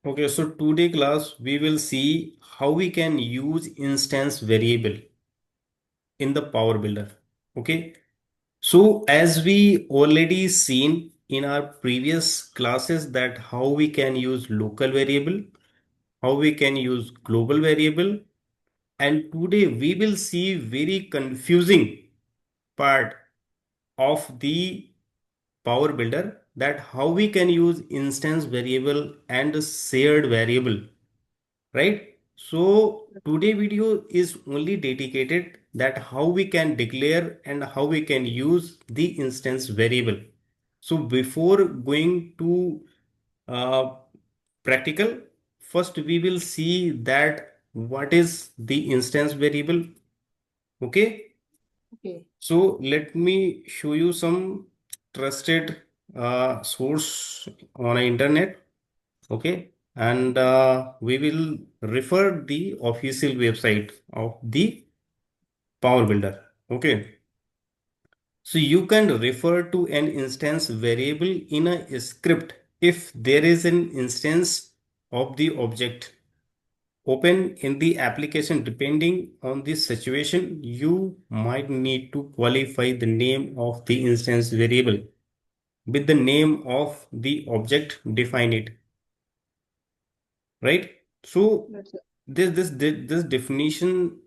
Okay, so today class we will see how we can use instance variable in the Power Builder. Okay, so as we already seen in our previous classes that how we can use local variable, how we can use global variable, and today we will see very confusing part of the Power Builder, that how we can use instance variable and a shared variable, right? So today video is only dedicated that how we can declare and how we can use the instance variable. So before going to uh, practical, first we will see that what is the instance variable. Okay, Okay. so let me show you some trusted source on the internet. Okay, and we will refer the official website of the Power Builder. Okay, so you can refer to an instance variable in a script if there is an instance of the object open in the application. Depending on the situation, you might need to qualify the name of the instance variable with the name of the object, define it, right? So That's this definition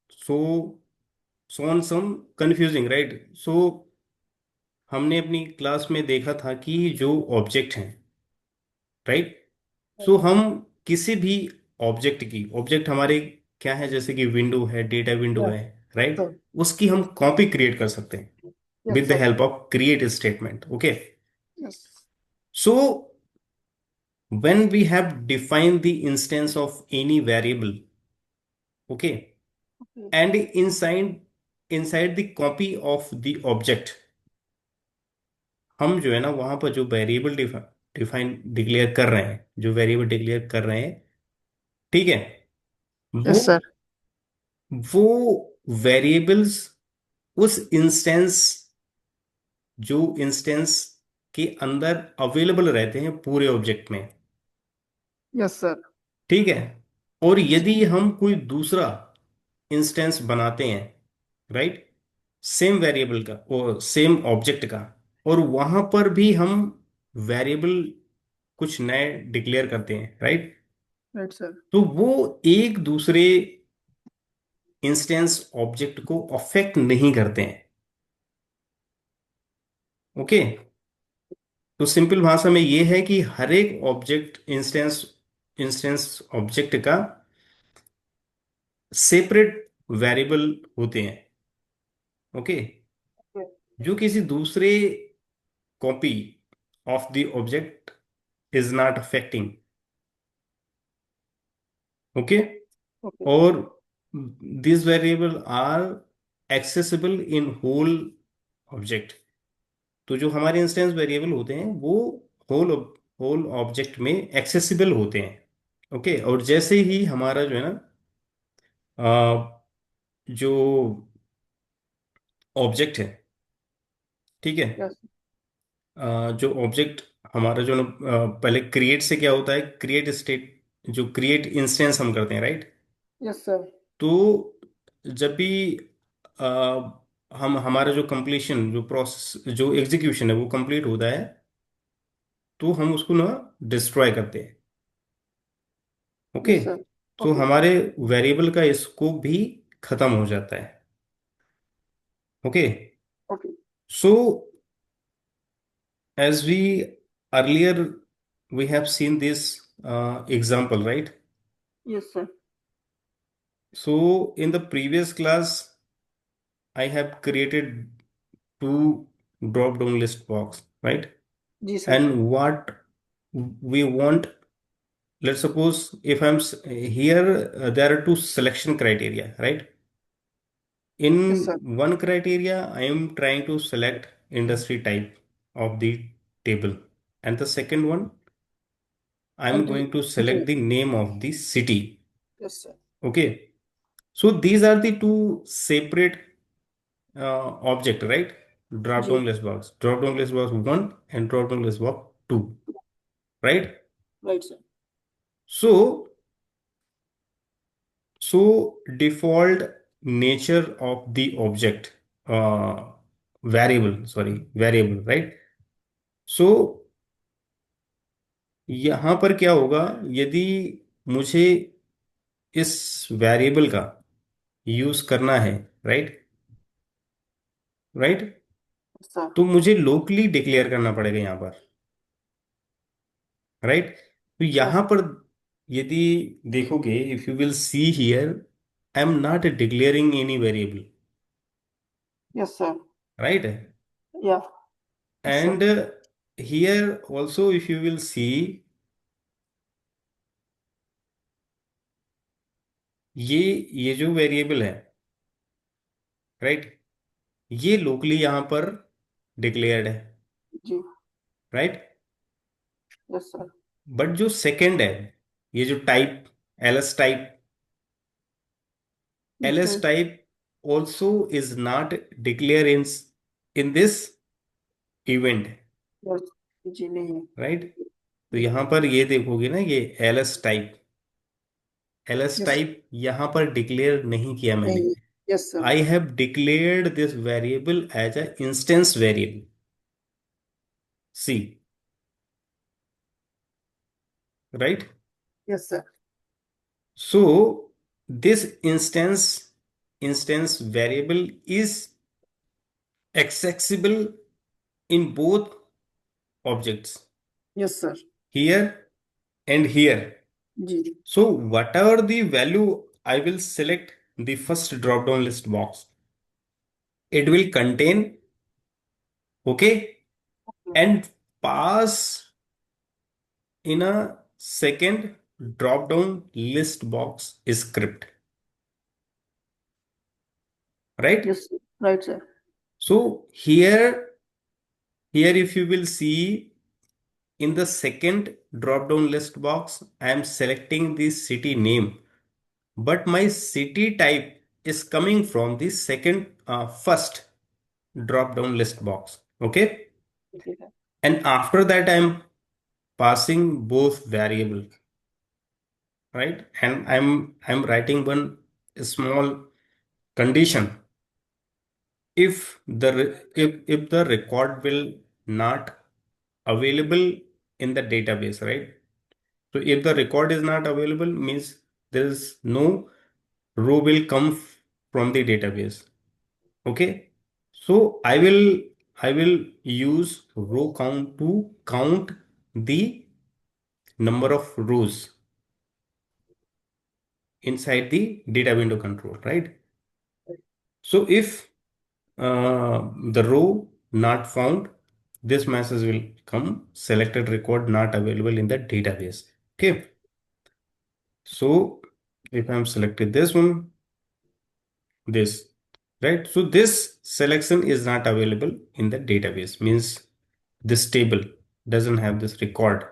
so sounds some confusing, right? So हमने अपनी class में देखा था कि जो object हैं, right, सो right. हम किसी भी ऑब्जेक्ट हमारे क्या है, जैसे कि विंडो है, डेटा विंडो Yeah. है, राइट, Sir. उसकी हम कॉपी क्रिएट कर सकते हैं Yes, with the sir. Help of create statement. Okay, Yes. So when we have defined the instance of any variable, okay, Okay. and inside the copy of the object, हम जो है ना वहां पर जो वेरिएबल डिफाइन डिक्लेयर कर रहे हैं, जो वेरिएबल डिक्लेयर कर रहे हैं, ठीक है, वो Yes, sir. वो वेरिएबल्स उस इंस्टेंस, जो इंस्टेंस के अंदर अवेलेबल रहते हैं पूरे ऑब्जेक्ट में, Yes, sir. ठीक है. और यदि हम कोई दूसरा इंस्टेंस बनाते हैं, राइट, सेम वेरिएबल का और सेम ऑब्जेक्ट का, और वहां पर भी हम वेरिएबल कुछ नए डिक्लेयर करते हैं, राइट, Right, sir. तो वो एक दूसरे इंस्टेंस ऑब्जेक्ट को अफेक्ट नहीं करते हैं. ओके, तो सिंपल भाषा में ये है कि हर एक ऑब्जेक्ट इंस्टेंस इंस्टेंस ऑब्जेक्ट का सेपरेट वेरिएबल होते हैं. Okay, Okay. जो किसी दूसरे copy of the object is not affecting. Okay, Okay. और this variable are accessible in whole object. तो जो हमारे इंस्टेंस वेरिएबल होते हैं वो होल होल ऑब्जेक्ट में एक्सेसिबल होते हैं. ओके, और जैसे ही हमारा जो है ना जो ऑब्जेक्ट है, ठीक है, Yes. जो ऑब्जेक्ट हमारा जो ना पहले क्रिएट से क्या होता है, क्रिएट स्टेट, जो क्रिएट इंस्टेंस हम करते हैं, राइट. Yes, sir. तो जब भी अ, हम हमारा जो कंप्लीशन, जो प्रोसेस, जो एग्जीक्यूशन है वो कंप्लीट होता है, तो हम उसको ना डिस्ट्रॉय करते हैं. Okay, Yes, sir. तो Okay. हमारे वेरिएबल का स्कोप भी खत्म हो जाता है. Okay, Okay. So as we earlier we have seen this example, right? Yes, sir. So in the previous class I have created two drop down list box, right? जी sir. And what we want, let's suppose if here, there are two selection criteria, right? Yes, sir. In one criteria I am trying to select industry type of the table, and the second one I'm Country. going to Country. select the name of the city. Yes, sir. Okay, so these are the two separate object, right? Drop जी. down list box, drop down list box 1 and drop down list box 2, right? Right, sir. So, default nature of the object, uh, variable, right? So यहां पर क्या होगा, यदि मुझे इस variable का use करना है, राइट, राइट, Yes, sir. तो मुझे लोकली डिक्लेयर करना पड़ेगा यहां पर, राइट। तो Yes. यहां पर यदि देखोगे, if you will see here, I am not declaring any variable, Yes, sir. Right. Yeah. Yes, sir. And here also if you will see, ये ये जो वेरिएबल है, राइट, ये लोकली यहां पर डिक्लेयर्ड है, जी. राइट। Yes, sir. बट जो second है, ये जो type, LS type, Okay. ls type also is not declare in this event, Yes. जी नहीं है. right। तो यहां पर ये देखोगे ना, ये ls Yes, sir. टाइप यहां पर डिक्लेयर नहीं किया मैंने। नहीं है. Yes, sir. I have declared this variable as a instance variable, see, right। Yes, sir. So this instance variable is accessible in both objects, Yes, sir. here and here. Ji. So whatever the value I will select the first drop down list box, it will contain, okay, and pass in a second drop down list box script, right? Yes, sir. Right, sir. So here if you will see, in the second drop down list box, I am selecting the city name, but my city type is coming from the second first drop down list box, okay. Okay, sir. And after that I'm passing both variable, right, and I'm writing one small condition. If the record will not available in the database, right, so if the record is not available means there is no row will come from the database, okay. So I will use row count to count the number of rows inside the data window control, right. So if the row not found, this message will come, selected record not available in the database, okay. So if I'm selected this one, this, right, so this selection is not available in the database, means this table doesn't have this record,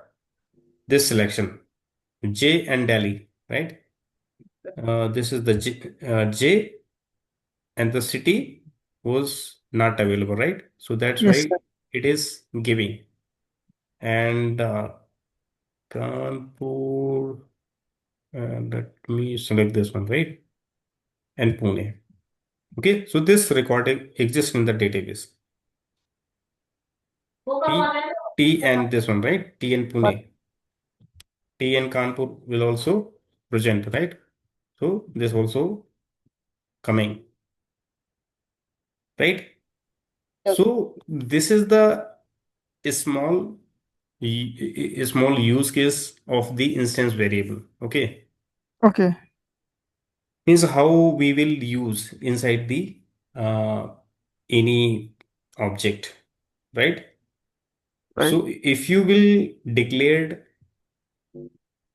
this selection J and Delhi, right. This is the J, and the city was not available, right, so that's Yes, why sir. it is giving. And Kanpur, let me select this one, right, and Pune, okay. So this recording exists in the database, T and this one, right, T and Pune, T and Kanpur will also present, right. So this also coming, right. Yes. So this is the small small use case of the instance variable, okay. Okay. Means how we will use inside the uh, any object, right. Right. So if you will declare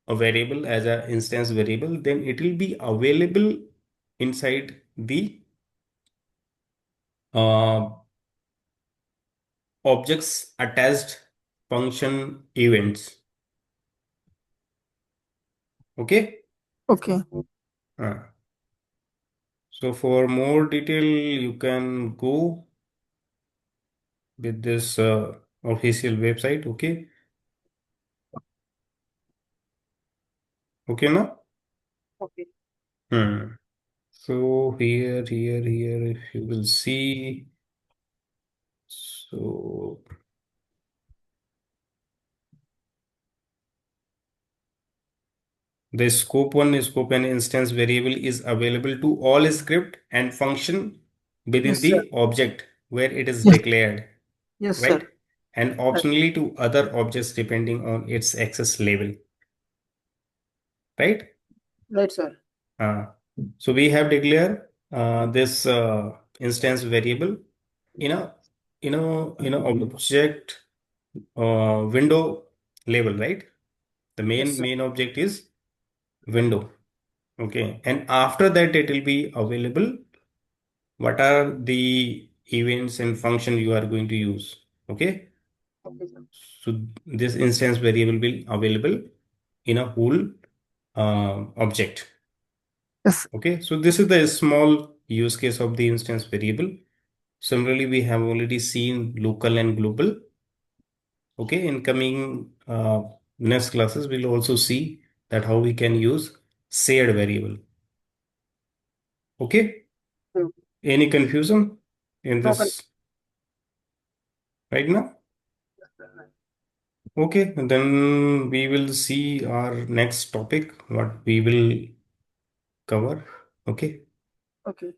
a variable as an instance variable, then it will be available inside the uh, objects attached function events, okay. Okay. Uh, so for more detail you can go with this official website, okay. Okay, now? Okay. Hmm. So here, if you will see, so the scope and instance variable is available to all script and function within Yes, sir. the object where it is Yes. declared, Yes, sir. right? And Right. optionally to other objects depending on its access level, right? Right, sir. Uh, so we have declared this instance variable in a object window level, right? The Yes, main sir. main object is window. Okay, and after that it will be available. What are the events and function you are going to use? Okay, Okay, sir. so this instance variable will available in a whole object. Yes. Okay, so this is the small use case of the instance variable. Similarly, we have already seen local and global. Okay, in coming next classes, we'll also see that how we can use shared variable. Okay, Hmm. any confusion in No con- this right now? Okay, then we will see our next topic, what we will cover. Okay. Okay.